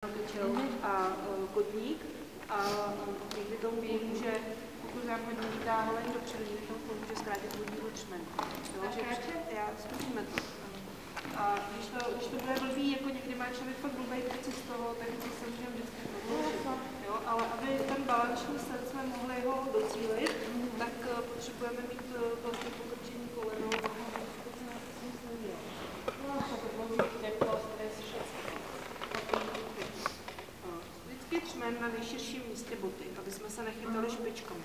kyčel a kotník a někdy tomu pomůže, pokud základní vytáhlen dopředu, někdy tomu pomůže zkrátit vodního třmen. Já zkusíme to. A když to bude blbý, jako někdy má člověk fakt blbý pocit z toho, tak to se můžeme vždycky prodloužit. Ale aby ten balanční set jsme mohli ho docílit, tak potřebujeme mít vlastně pokrčení kolenou. Vždycky třmen na nejširším místě boty, aby jsme se nechytali špičkami.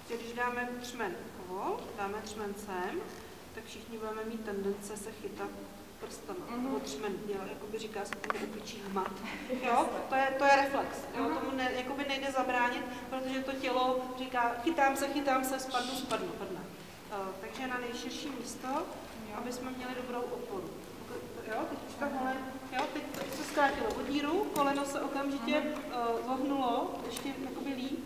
Když dáme třmen dáme třmen sem, tak všichni budeme mít tendence se chytat prstama, nebo třmen, jakoby říká se tomu opičí hmat. To je reflex, tomu nejde zabránit, protože to tělo říká, chytám se, spadnu. Takže na nejširší místo, aby jsme měli dobrou oporu. Teď se zkrátilo od díru, koleno se okamžitě zohnulo, ještě jakoby líp.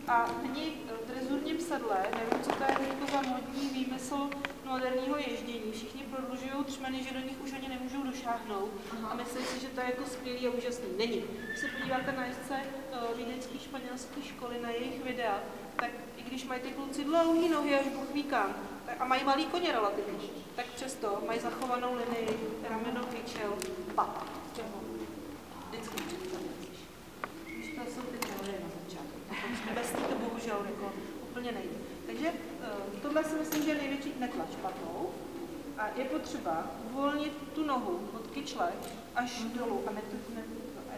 A nyní v drezurním sedle, nevím, co to je za modní výmysl moderního ježdění. Všichni prodlužují třmeny, že do nich už ani nemůžou došáhnout a myslí si, že to je jako skvělý a úžasný. Není. Když se podíváte na jezdce vídeňské španělské školy, na jejich videa, tak i když mají ty kluci dlouhý nohy až Bůh ví kam, a mají malý koně relativně, tak přesto mají zachovanou linii, rameno, kyčel, pata. Vždycky představuješ. To jsou ty teorie na začátku. Bez toho to bohužel jako úplně nejde. Takže tohle si myslím, že je největší netlač patou. A je potřeba uvolnit tu nohu od kyčle až dolů a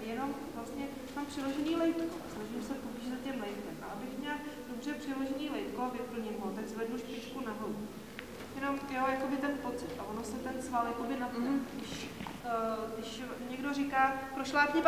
jenom vlastně mám přiložený lejtko. Snažím se pobížet tím lejtkem. A abych měla dobře přiložený lejtko a vyplním ho, tak zvednu špičku nahoru. Jenom jakoby ten pocit. A ono se ten sval jakoby natne. Když někdo říká, prošlápni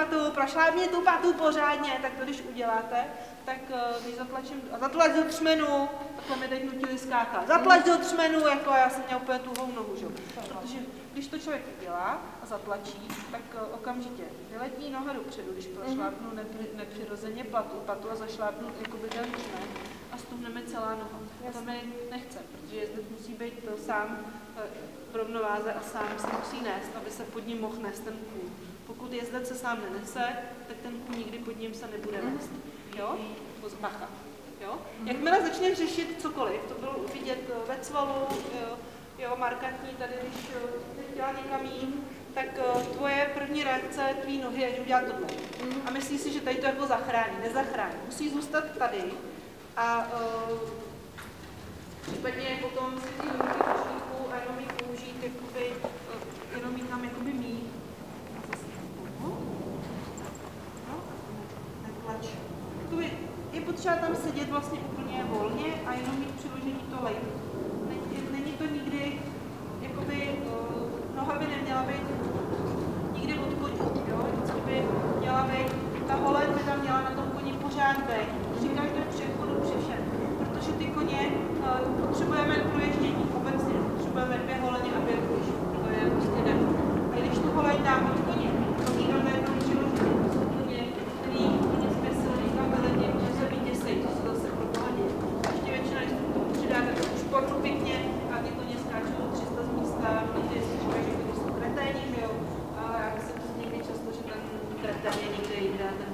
tu patu pořádně, tak to když uděláte, tak když zatlačím, a zatlač do třmenu, takhle mi teď nutili skákat, zatlač do třmenu, jako já jsem měl úplně tuhou nohu, že? Protože když to člověk udělá a zatlačí, tak okamžitě vyletí noha dopředu, když prošlápnu nepřirozeně patu a zašlápnu jakoby ten třmen a stuhneme celá noha. To mi nechce, protože jezdec musí být sám v rovnováze a sám se musí nést, aby se pod ním mohl nést ten kůl. Pokud jezdec se sám nenese, tak ten kůl nikdy pod ním se nebude nést. Bacha. Jakmile začneš řešit cokoliv, to bylo vidět ve cvalu, markantní tady, když chtěla někam jít, tak tvoje první reakce tvý nohy je, že udělá tohle. A myslíš si, že tady to jako zachrání. Nezachrání. Musí zůstat tady a případně potom si ty ruky košlíku a jenom jich použít, jakoby, jenom jich tam jakoby mít. A zase netlač. Je potřeba tam sedět vlastně úplně volně a jenom mít přiložení to lejtko. Není to nikdy, jakoby, noha by neměla být nikdy od koně, vždycky by měla být, ta holen by tam měla na tom koni pořád být, při každém přechodu, při všem. Protože ty koně potřebujeme pro ježdění, obecně potřebujeme 2 holeně a 2 kůži, to je prostě den. A když tu holeň dám od koně, to jí dám najednou přiložení, to jsou koně, který mě zpěsilí tam veledě, že se vyděsej, to se zase pro pohodě. A ještě většina, když to přidáte do športu pěkně a ty koně skáčou 300 z místa, protože si říkají, že to jsou kreténi, že jo, ale jak se to někdy často, že ten kretén je někde jinde, ten